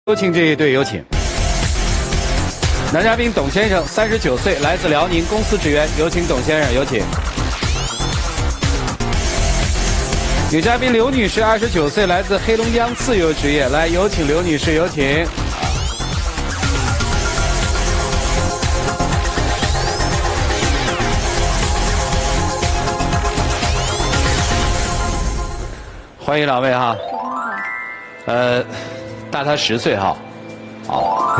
有请这一对，有请。男嘉宾董先生，39岁，来自辽宁，公司职员，有请董先生，有请。女嘉宾刘女士，29岁，来自黑龙江，自由职业，来，有请刘女士，有请。欢迎两位哈。大他10岁哈。好，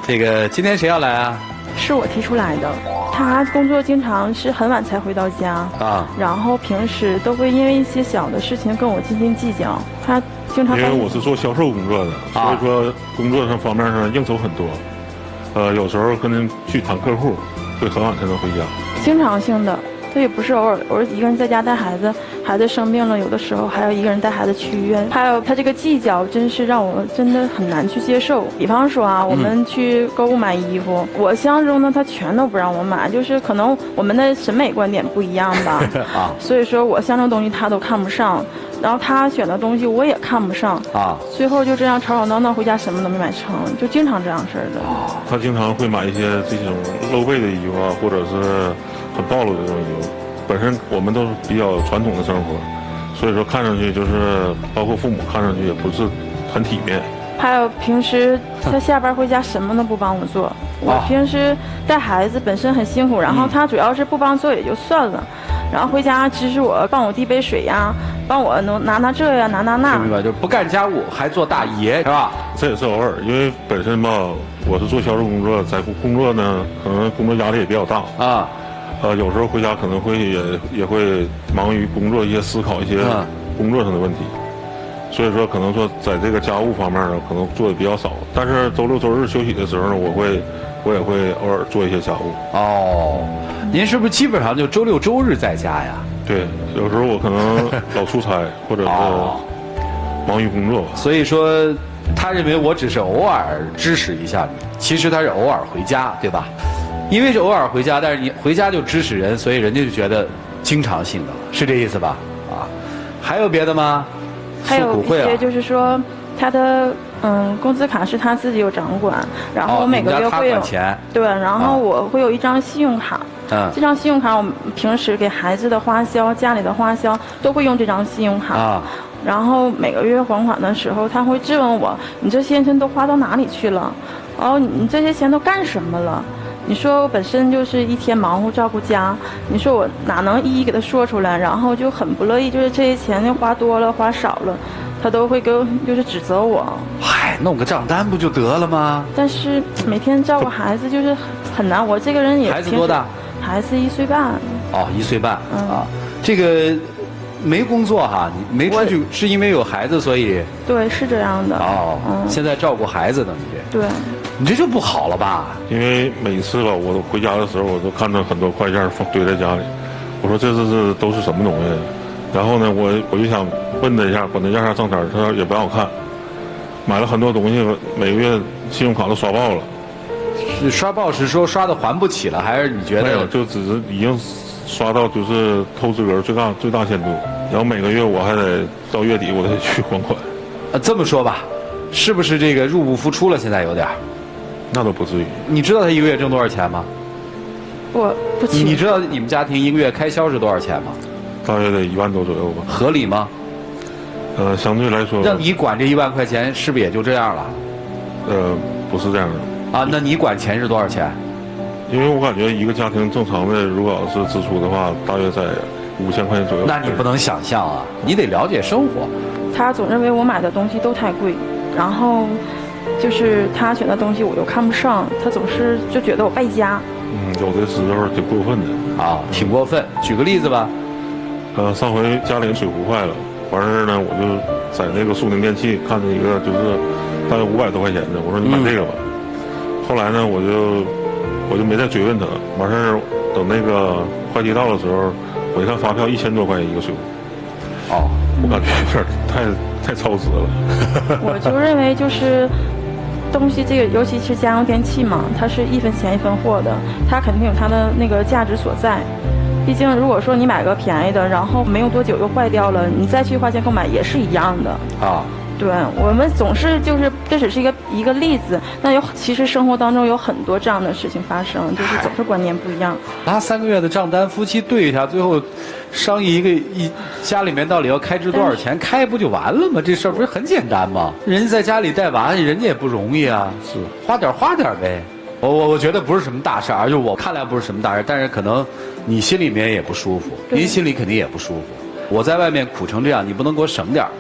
这个今天谁要来啊？是我提出来的。他工作经常是很晚才回到家啊，然后平时都会因为一些小的事情跟我斤斤计较。他经常因为我是做销售工作的，所以说工作上方面上应酬很多。有时候跟人去谈客户，会很晚才能回家。经常性的。他也不是偶尔一个人在家带孩子，孩子生病了，有的时候还要一个人带孩子去医院。还有他这个计较，真是让我真的很难去接受。比方说啊，我们去购物买衣服，我相中的他全都不让我买，就是可能我们的审美观点不一样吧。啊，所以说我相中的东西他都看不上，然后他选的东西我也看不上啊。最后就这样吵吵闹闹回家，什么都没买成，就经常这样事儿的。他经常会买一些这种露背的衣服啊，或者是很暴露的这种衣服。本身我们都是比较传统的生活，所以说看上去就是包括父母看上去也不是很体面。还有平时他下班回家什么都不帮我做，我平时带孩子本身很辛苦，然后他主要是不帮做也就算了，然后回家支持我，帮我递杯水呀，帮我拿这呀，拿那。明白，就不干家务还做大爷是吧？这也是偶尔，因为本身吧，我是做销售工作，在工作呢，可能工作压力也比较大啊。有时候回家可能会也会忙于工作一些思考一些工作上的问题，所以说可能说在这个家务方面呢，可能做的比较少。但是周六周日休息的时候呢，我也会偶尔做一些家务。哦，您是不是基本上就周六周日在家呀？对，有时候我可能老出差，或者是忙于工作。所以说，他认为我只是偶尔支持一下你，其实他是偶尔回家，对吧？因为是偶尔回家，但是你回家就支持人，所以人家就觉得经常性的了，是这意思吧？啊，还有别的吗？还有一些就是说，他的工资卡是他自己有掌管，然后我每个月会有钱，对，然后我会有一张信用卡，这张信用卡我们平时给孩子的花销、家里的花销都会用这张信用卡啊。然后每个月还款的时候，他会质问我：“你这些钱都花到哪里去了？然后你这些钱都干什么了？”你说我本身就是一天忙活照顾家，你说我哪能一一给他说出来？然后就很不乐意，就是这些钱又花多了花少了，他都会就是指责我。嗨，弄个账单不就得了吗？但是每天照顾孩子就是很难，我这个人也孩子多大？孩子1岁半。哦，1岁半啊，这个没工作哈，你没出去是因为有孩子，所以对，是这样的。哦，现在照顾孩子呢，你这对。你这就不好了吧？因为每次吧，我回家的时候，我都看到很多快件堆在家里。我说这都是什么东西？然后呢，我就想问他一下，管他要下账单，他也不让我看。买了很多东西，每个月信用卡都刷爆了。是刷爆是说刷的还不起了，还是你觉得？没有，就只是已经刷到就是透支额最大限度。然后每个月我还得到月底我得去还款。这么说吧，是不是这个入不敷出了？现在有点。那倒不至于。你知道他一个月挣多少钱吗？我不清楚。你知道你们家庭一个月开销是多少钱吗？大约得1万多左右吧。合理吗？相对来说。让你管这1万块钱，是不是也就这样了？不是这样的。啊，那你管钱是多少钱？因为我感觉一个家庭正常的，如果要是支出的话，大约在5000块钱左右。那你不能想象啊，你得了解生活。他总认为我买的东西都太贵，然后。就是他选的东西我又看不上，他总是就觉得我败家。有的时候挺过分的啊，挺过分。举个例子吧。上回家里水壶坏了，完事儿呢，我就在那个苏宁电器看见一个就是大约500多块钱的，我说你买这个吧。后来呢，我就没再追问他。完事儿等那个快递到的时候，我一看发票1000多块钱一个水壶。哦，我感觉有点太超值了。我就认为就是东西这个，尤其是家用电器嘛，它是1分钱1分货的，它肯定有它的那个价值所在。毕竟如果说你买个便宜的，然后没有多久又坏掉了，你再去花钱购买也是一样的。啊，对，我们总是就是这只是一个例子，那其实生活当中有很多这样的事情发生，就是总是观念不一样。拿3个月的账单，夫妻对一下，最后商议家里面到底要开支多少钱，开不就完了吗？这事儿不是很简单吗？人家在家里带娃，人家也不容易啊，是花点呗。我觉得不是什么大事儿，就我看来不是什么大事，但是可能你心里面也不舒服，您心里肯定也不舒服。我在外面苦成这样，你不能给我省点吗？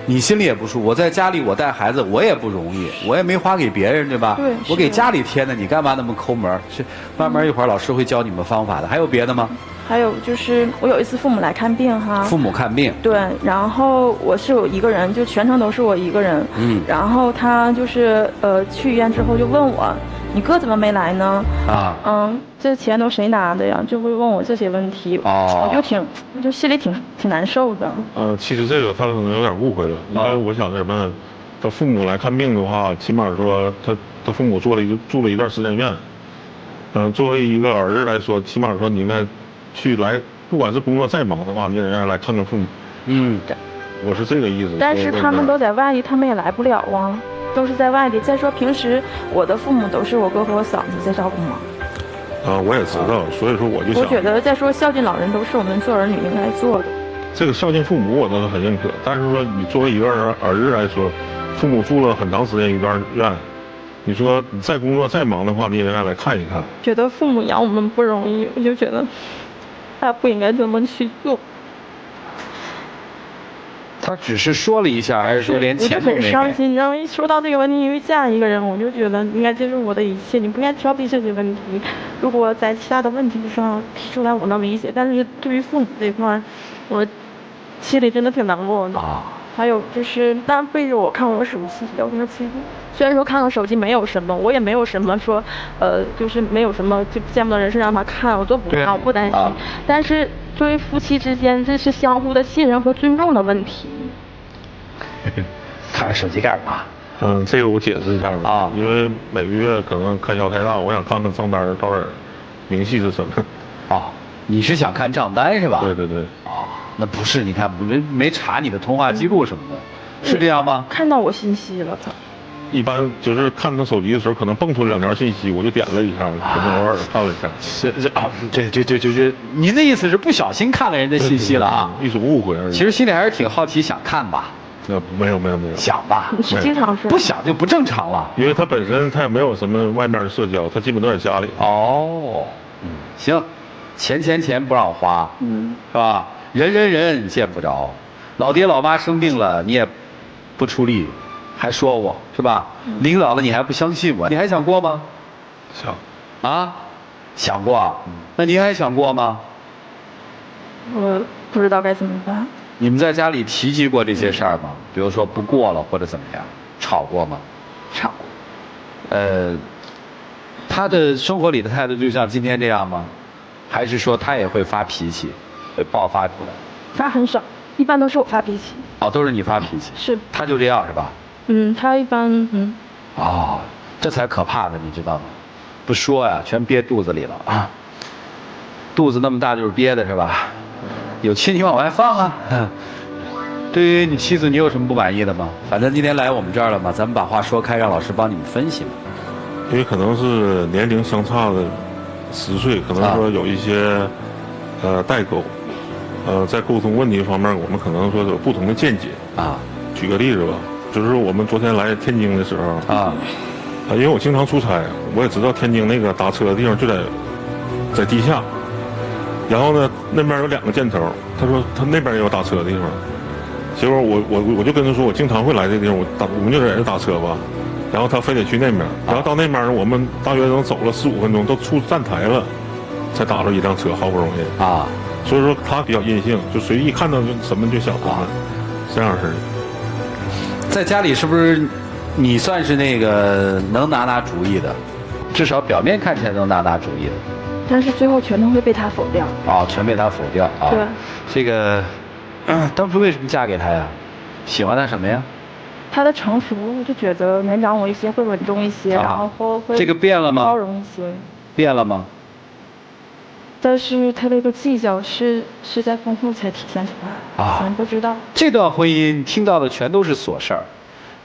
你心里也不舒服。我在家里我带孩子，我也不容易，我也没花给别人，对吧？对，我给家里添的，你干嘛那么抠门？是慢慢一会儿老师会教你们方法的。还有别的吗？还有就是我有一次父母来看病哈，父母看病，对，然后我是有一个人，就全程都是我一个人，然后他就是去医院之后就问我，你哥怎么没来呢？这钱都谁拿的呀？就会问我这些问题，我就心里挺难受的。其实这个他可能有点误会了，因为我想什么，他父母来看病的话，起码说他父母住了一段时间院，作为一个儿子来说，起码说你应该来，不管是工作再忙的话，你也应该来看看父母。我是这个意思。但是他们都在外地，他们也来不了啊，都是在外地。再说平时我的父母都是我哥和我嫂子在照顾嘛。我也知道，所以说我就想，我觉得再说孝敬老人都是我们做儿女应该做的。这个孝敬父母我倒是很认可，但是说你作为一个儿子来说，父母住了很长时间一段院，你说你再工作再忙的话，你也应该来看一看。觉得父母养我们不容易，我就觉得他不应该这么去做。他只是说了一下，还是说连钱都没给？我就很伤心，你知道吗？一说到这个问题，因为嫁一个人，我就觉得应该接受我的一切，你不应该挑剔这些问题。如果在其他的问题上提出来，我能理解，但是对于父母这一块，我心里真的挺难过的。还有就是，当然背着我看我手机聊天记录，虽然说看看手机没有什么，我也没有什么说，就是没有什么就见不得人是让他看，我都不看，我不担心。但是作为夫妻之间，这是相互的信任和尊重的问题。看手机干嘛？这个我解释一下吧。因为每个月可能开销太大，我想看看账单到底明细是什么。你是想看账单是吧？对对对。那不是，你看没查你的通话记录什么的，是这样吗？看到我信息了，他。一般就是看他手机的时候，可能蹦出2条信息，我就点了一下，可能偶尔看了一下。这，您的意思是不小心看了人的信息了啊？一种误会而已。其实心里还是挺好奇，想看吧？没有。想吧？是经常是。不想就不正常了。因为他本身他也没有什么外面的社交，他基本都在家里。行，钱不让花，是吧？人见不着，老爹老妈生病了你也不出力，还说我是吧？领导了你还不相信我，你还想过吗？想过。那您还想过吗？我不知道该怎么办。你们在家里提及过这些事儿吗？比如说不过了或者怎么样，吵过吗？吵过。他的生活里的态度就像今天这样吗？还是说他也会发脾气？会爆发出来，他很少，一般都是我发脾气。都是你发脾气。是。他就这样是吧？他一般这才可怕呢，你知道吗？不说呀，全憋肚子里了啊。肚子那么大就是憋的是吧？有气你往外放啊。对于你妻子，你有什么不满意的吗？反正今天来我们这儿了嘛，咱们把话说开，让老师帮你们分析嘛。因为可能是年龄相差的10岁，可能说有一些代沟。在沟通问题方面，我们可能说有不同的见解。举个例子吧，就是我们昨天来天津的时候因为我经常出差，我也知道天津那个打车的地方就在地下。然后呢，那边有2个箭头，他说他那边也有打车的地方。结果我就跟他说，我经常会来这地方，我们就在这打车吧。然后他非得去那边，然后到那边呢，我们大约能走了15分钟，都出站台了，才打着一辆车，好不容易。所以说他比较任性，就随意看到就什么就想什么，这样式的。在家里是不是你算是那个能拿主意的？至少表面看起来能拿主意的。但是最后全都会被他否掉。全被他否掉啊。对。这个，当初为什么嫁给他呀？喜欢他什么呀？他的成熟，我就觉得年长我一些，会稳重一些，然后会这个变了吗？包容一些。变了吗？但是他那个计较是在婚后才体现出来，啊咱不知道。这段婚姻听到的全都是琐事儿，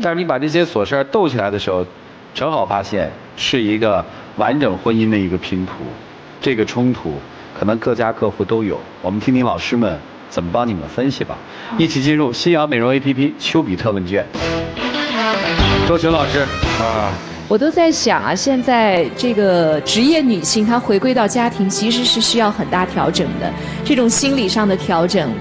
但是你把这些琐事儿斗起来的时候，正好发现是一个完整婚姻的一个拼图。这个冲突可能各家各户都有，我们听听老师们怎么帮你们分析吧。一起进入新阳美容 APP 丘比特问卷。周群老师啊。我都在想啊，现在这个职业女性她回归到家庭，其实是需要很大调整的，这种心理上的调整。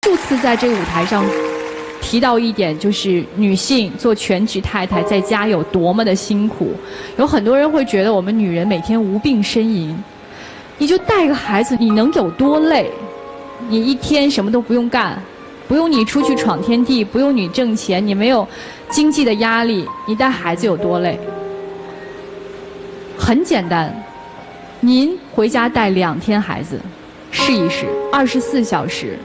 数次在这个舞台上提到一点，就是女性做全职太太在家有多么的辛苦。有很多人会觉得我们女人每天无病呻吟，你就带个孩子，你能有多累？你一天什么都不用干，不用你出去闯天地，不用你挣钱，你没有经济的压力，你带孩子有多累？很简单，您回家带2天孩子，试一试，24小时。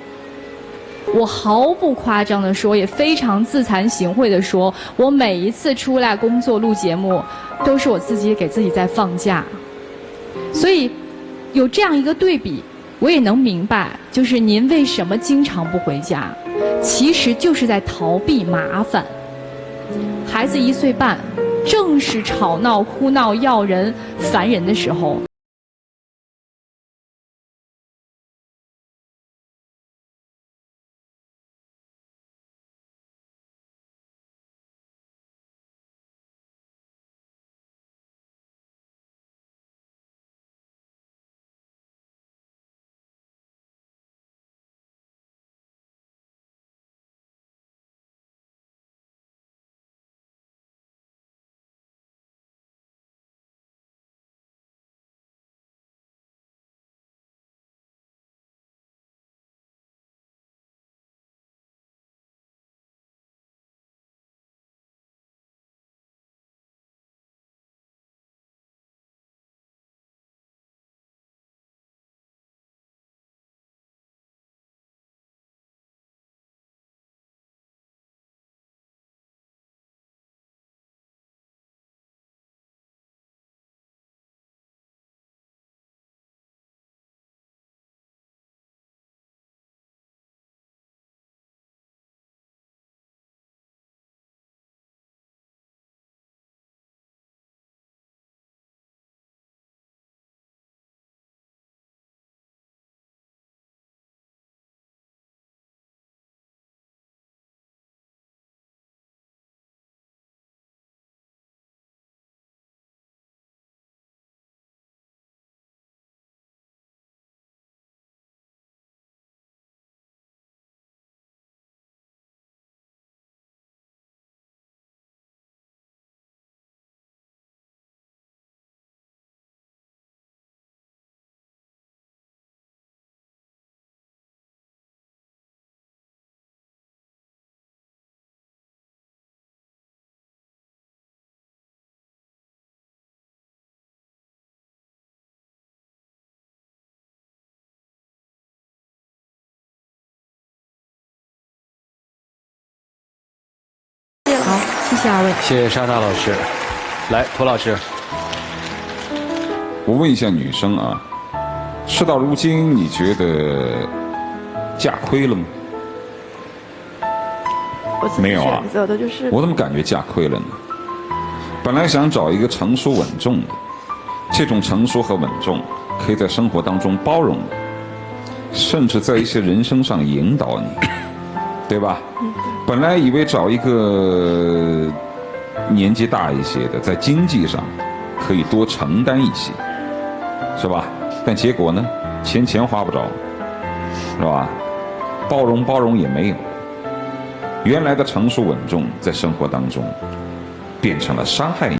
我毫不夸张地说，也非常自惭形秽地说，我每一次出来工作录节目，都是我自己给自己在放假。所以有这样一个对比，我也能明白，就是您为什么经常不回家，其实就是在逃避麻烦。孩子1岁半，正是吵闹、哭闹、要人、烦人的时候。谢谢二位。谢谢莎娜老师。来，涂老师，我问一下女生啊，事到如今，你觉得嫁亏了吗？我自己没有啊选择的就是我怎么感觉嫁亏了呢？本来想找一个成熟稳重的，这种成熟和稳重可以在生活当中包容你，甚至在一些人生上引导你，对吧？本来以为找一个年纪大一些的，在经济上可以多承担一些，是吧？但结果呢，钱花不着，是吧？包容也没有。原来的成熟稳重，在生活当中变成了伤害你。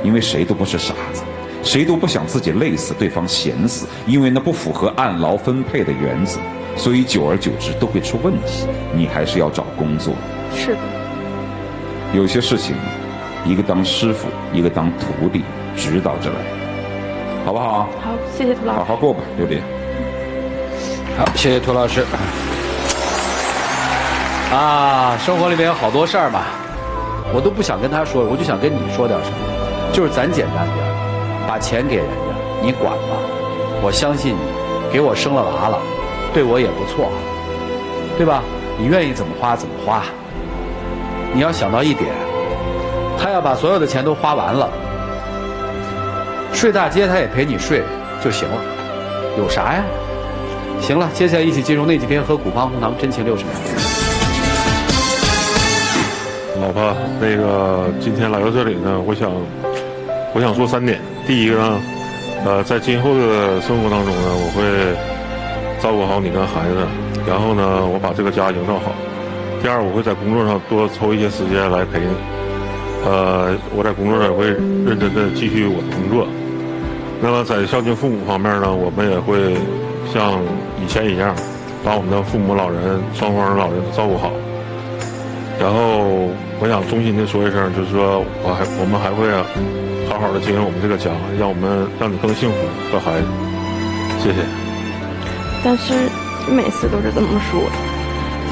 因为谁都不是傻子，谁都不想自己累死，对方闲死，因为那不符合按劳分配的原则，所以久而久之都会出问题。你还是要找工作。是的，有些事情，一个当师傅，一个当徒弟，指导着来，好不好？好，谢谢涂老师。好好过吧，榴莲。好，谢谢涂老师。啊，生活里面有好多事儿嘛，我都不想跟他说，我就想跟你说点什么，就是咱简单点，把钱给人家，你管吧，我相信你，给我生了娃了，对我也不错，对吧？你愿意怎么花怎么花。你要想到一点，他要把所有的钱都花完了，睡大街他也陪你睡就行了，有啥呀？行了，接下来一起进入那几天喝古方红糖真情60秒。老婆，那个今天来到这里呢，我想说3点。第一个呢，在今后的生活当中呢，我会照顾好你跟孩子，然后呢，我把这个家营造好。第二，我会在工作上多抽一些时间来陪你。我在工作上也会认真的继续我的工作。那么在孝敬父母方面呢，我们也会像以前一样，把我们的父母老人双方的老人都照顾好。然后我想衷心的说一声，就是说我们还会好好的经营我们这个家，让你更幸福和孩子。谢谢。但是每次都是这么说，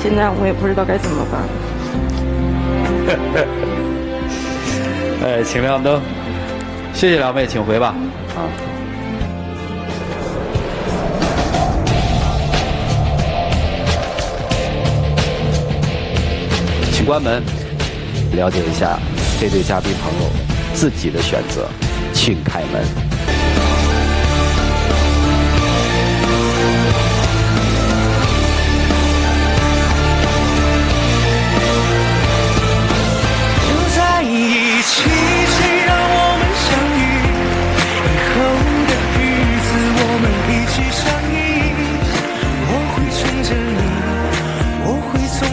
现在我也不知道该怎么办。哎，请亮灯，谢谢两位，请回吧。啊。请关门，了解一下这对嘉宾朋友自己的选择，请开门。